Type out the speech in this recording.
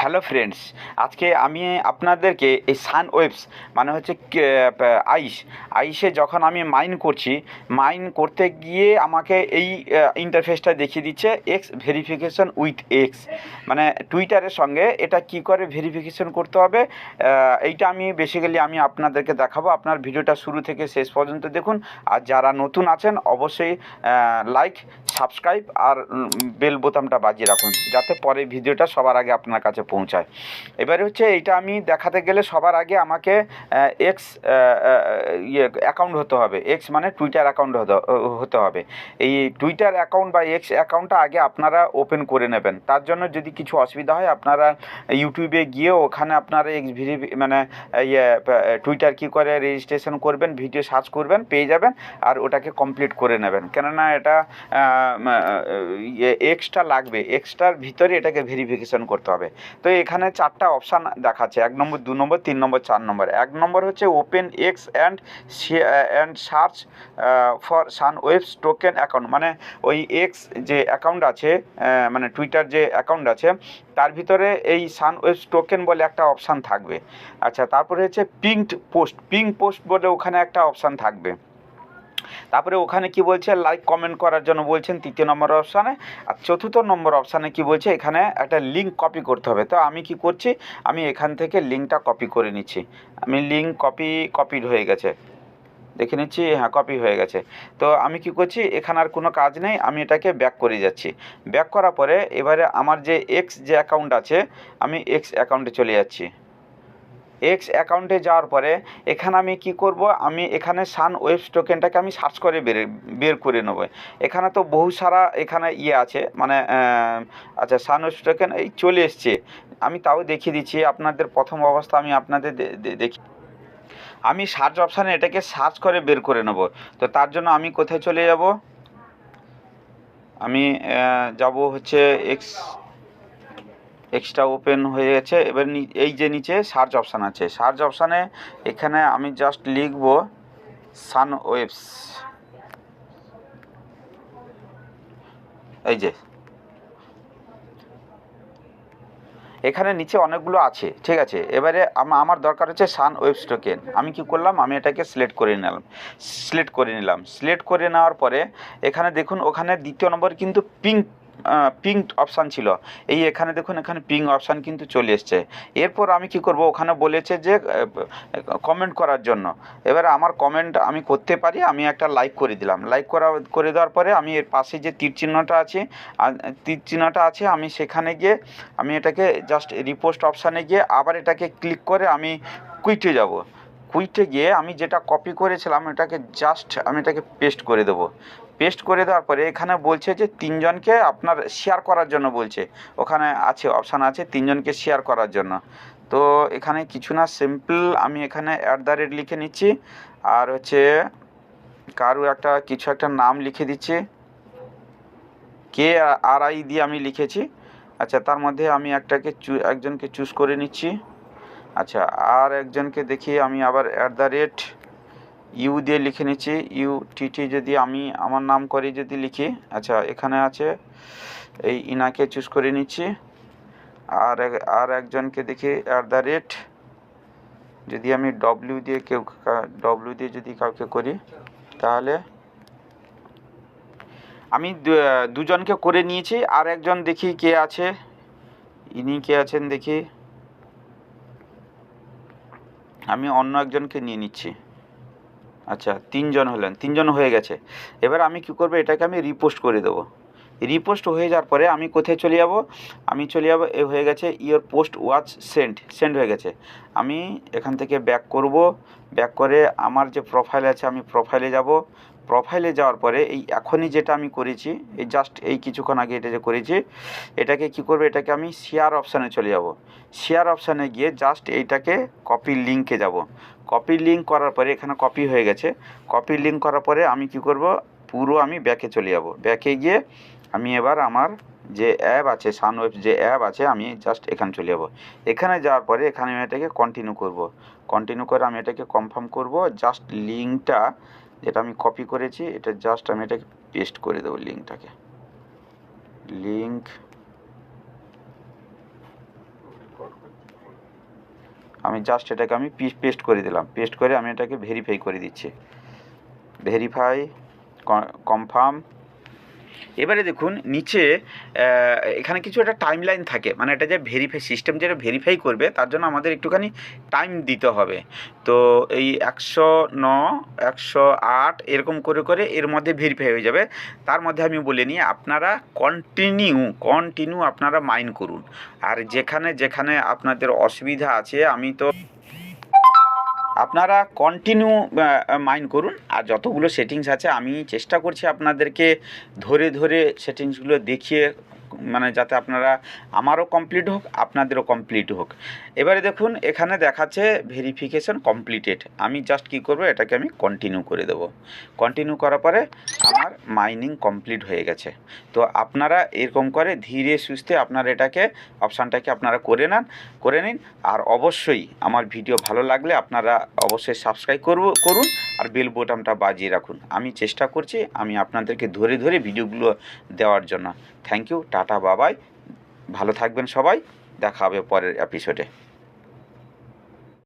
Hello friends, আজকে আমি আপনাদেরকে এই সান ওয়েভস মানে হচ্ছে আইসে যখন আমি মাইন করতে গিয়ে আমাকে এই ইন্টারফেসটা দেখিয়ে দিচ্ছে এক্স ভেরিফিকেশন উইথ এক্স, মানে টুইটারের সঙ্গে এটা কি করে ভেরিফিকেশন করতে হবে। এইটা আমি বেসিক্যালি আপনাদেরকে দেখাবো। আপনার ভিডিওটা শুরু থেকে শেষ পর্যন্ত দেখুন। আর যারা নতুন আছেন অবশ্যই লাইক, সাবস্ক্রাইব আর বেল বোতামটা বাজিয়ে রাখুন, যাতে পরে ভিডিওটা সবার আগে আপনার কাছে পৌঁছায়। এবারে হচ্ছে এইটা আমি দেখাতে গেলে সবার আগে আমাকে এক্স অ্যাকাউন্ট হতে হবে। এক্স মানে টুইটার অ্যাকাউন্ট হতে হবে। এই টুইটার অ্যাকাউন্ট বা এক্স অ্যাকাউন্টটা আগে আপনারা ওপেন করে নেবেন। তার জন্য যদি কিছু অসুবিধা হয় আপনারা ইউটিউবে গিয়ে ওখানে আপনারা মানে টুইটার কী করে রেজিস্ট্রেশন করবেন, ভিডিও সার্চ করবেন, পেয়ে যাবেন আর ওটাকে কমপ্লিট করে নেবেন। কেননা এটা এক্সট্রা লাগবে, এক্সট্রার ভিতরে এটাকে ভেরিফিকেশন করতে হবে। তো এখানে চারটা অপশান দেখাচ্ছে, 1 নম্বর, 2 নম্বর, 3 নম্বর, 4 নম্বর। 1 নম্বর হচ্ছে open x and search for sun waves token account, মানে ওই এক্স যে অ্যাকাউন্ট আছে, মানে টুইটার যে অ্যাকাউন্ট আছে তার ভিতরে এই সান ওয়েভস টোকেন বলে একটা অপশান থাকবে। আচ্ছা, তারপরে হচ্ছে পিং পোস্ট বলে ওখানে একটা অপশান থাকবে। তারপরে ওখানে কি বলছে, লাইক কমেন্ট করার জন্য বলছেন 3 নম্বর অপশানে। আর 4 নম্বর অপশানে কি বলছে, এখানে একটা লিঙ্ক কপি করতে হবে। তো আমি কি করছি, আমি এখান থেকে লিঙ্কটা কপি করে নিচ্ছি। আমি লিঙ্ক কপিড হয়ে গেছে, দেখে নিচ্ছি। হ্যাঁ, কপি হয়ে গেছে। তো আমি কি করছি, এখানে আর কোনো কাজ নেই, আমি এটাকে ব্যাক করে যাচ্ছি। ব্যাক করার পরে এবারে আমার যে এক্স যে অ্যাকাউন্ট আছে, আমি এক্স অ্যাকাউন্টে চলে যাচ্ছি। এক্স অ্যাকাউন্টে যাওয়ার পরে এখানে আমি কি করব, আমি এখানে সান ওয়েভস টোকেনটাকে আমি সার্চ করে বের করে নেব। এখানে তো বহু সারা এখানে আছে, মানে আচ্ছা, সান ওয়েভস টোকেন এই চলে এসছে। আমি তাও দেখিয়ে দিচ্ছি আপনাদের। প্রথম অবস্থা আমি আপনাদের দেখি, আমি সার্চ অপশানে এটাকে সার্চ করে বের করে নেব। তো তার জন্য আমি কোথায় চলে যাব, আমি যাব হচ্ছে এক্সট্রা ওপেন হয়ে গেছে। এবার এই যে নিচে সার্চ অপশান আছে, সার্চ অপশানে এখানে আমি জাস্ট লিখব সান ওয়েভস। এই যে এখানে নিচে অনেকগুলো আছে, ঠিক আছে। এবারে আমার দরকার হচ্ছে সান ওয়েভস টোকেন। আমি কি করলাম, আমি এটাকে সিলেক্ট করে নেওয়ার পরে এখানে দেখুন, ওখানে 2 নম্বর কিন্তু পিং অপশান ছিল। এই এখানে দেখুন, এখানে পিং অপশান কিন্তু চলে এসছে। এরপর আমি কি করব, ওখানে বলেছে যে কমেন্ট করার জন্য। এবারে আমার কমেন্ট আমি করতে পারি, আমি একটা লাইক করে দিলাম। করে দেওয়ার পরে আমি এর পাশে যে তীর চিহ্নটা আছে, আমি সেখানে গিয়ে আমি এটাকে জাস্ট রিপোস্ট অপশানে গিয়ে আবার এটাকে ক্লিক করে আমি কুইটে গিয়ে আমি যেটা কপি করেছিলাম আমি এটাকে পেস্ট করে দেবো। পেস্ট করে দেওয়ার পরে এখানে বলছে যে 3 জনকে আপনার শেয়ার করার জন্য বলছে। ওখানে আছে, অপশান আছে 3 জনকে শেয়ার করার জন্য। তো এখানে কিছু না, সিম্পল আমি এখানে @ লিখে নিচ্ছি, আর হচ্ছে কারো কিছু একটা নাম লিখে দিচ্ছি, KRI দিয়ে আমি লিখেছি। আচ্ছা, তার মধ্যে আমি একজনকে চুজ করে নিচ্ছি। আচ্ছা, আর একজনকে দেখি, আমি আবার @ ইউ দিয়ে লিখে নিচ্ছি। UTT যদি আমি আমার নাম করে যদি লিখি, আচ্ছা এখানে আছে, এই ইনাকে চুজ করে নিচ্ছি। আর একজনকে দেখি @ যদি আমি ডব্লিউ দিয়ে যদি কাউকে করি, তাহলে আমি দুজনকে করে নিয়েছি। আর একজন দেখি কে আছে, ইনি কে আছেন দেখি, আমি অন্য একজনকে নিয়ে নিচ্ছি। আচ্ছা, 3 জন হলেন, 3 জন হয়ে গেছে। এবার আমি কী করবো, এটাকে আমি রিপোস্ট করে দেবো। রিপোস্ট হয়ে যাওয়ার পরে আমি কোথায় চলে যাব, এ হয়ে গেছে, ইওর পোস্ট ওয়াজ সেন্ড হয়ে গেছে। আমি এখান থেকে ব্যাক করে আমার যে প্রোফাইল আছে, আমি প্রোফাইলে যাব। প্রোফাইলে যাওয়ার পরে এই এখনই যেটা আমি করেছি, এই জাস্ট এই কিছুক্ষণ আগে এটা যে করেছি, এটাকে কি করবে, এটাকে আমি শেয়ার অপশানে চলে যাব। শেয়ার অপশানে গিয়ে জাস্ট এইটাকে কপি লিঙ্কে যাব। কপি লিঙ্ক করার পরে এখানে কপি হয়ে গেছে। কপি লিঙ্ক করার পরে আমি কি করব, পুরো আমি ব্যাকে চলে যাব। ব্যাকে গিয়ে আমি এবার আমার যে অ্যাপ আছে, সানওয়েভস যে অ্যাপ আছে, আমি জাস্ট এখানে চলে যাব। এখানে যাওয়ার পরে এখানে আমি এটাকে কন্টিনিউ করে আমি এটাকে কনফার্ম করব। জাস্ট লিঙ্কটা যেটা আমি কপি করেছি, এটা জাস্ট আমি এটাকে পেস্ট করে দেবো। লিঙ্ক আমি জাস্ট এটাকে আমি পেস্ট করে দিলাম, পেস্ট করে আমি এটাকে ভেরিফাই করে দিচ্ছি, ভেরিফাই কনফার্ম। এবারে দেখুন নিচে এখানে কিছু একটা টাইম লাইন থাকে, মানে এটা যে ভেরিফাই সিস্টেম যেটা ভেরিফাই করবে তার জন্য আমাদের একটুখানি টাইম দিতে হবে। তো এই 109 108 এরকম করে করে এর মধ্যে ভেরিফাই হয়ে যাবে। তার মধ্যে আমি বলে নিই আপনারা কন্টিনিউ আপনারা মাইন করুন। আর যেখানে যেখানে আপনাদের অসুবিধা আছে আপনারা কন্টিনিউ মাইন্ড করুন। আর যতগুলো সেটিংস আছে আমি চেষ্টা করছি আপনাদেরকে ধরে ধরে সেটিংসগুলো দেখিয়ে, মানে যাতে আপনারা আমারও কমপ্লিট হোক আপনাদেরও কমপ্লিট হোক। এবারে দেখুন এখানে দেখাচ্ছে ভেরিফিকেশন কমপ্লিটেড। আমি জাস্ট কী করবো, এটাকে আমি কন্টিনিউ করে দেবো। কন্টিনিউ করার পরে আমার মাইনিং কমপ্লিট হয়ে গেছে। তো আপনারা এরকম করে ধীরে সুস্থে আপনারা এটাকে অপশানটাকে আপনারা করে নিন। আর অবশ্যই আমার ভিডিও ভালো লাগলে আপনারা অবশ্যই সাবস্ক্রাইব করুন আর বেল বোতামটা বাজিয়ে রাখুন। আমি চেষ্টা করছি আমি আপনাদেরকে ধরে ধরে ভিডিওগুলো দেওয়ার জন্য। থ্যাংক ইউ, টাটা, বাবাই, ভালো থাকবেন সবাই, দেখা হবে পরের এপিসোডে।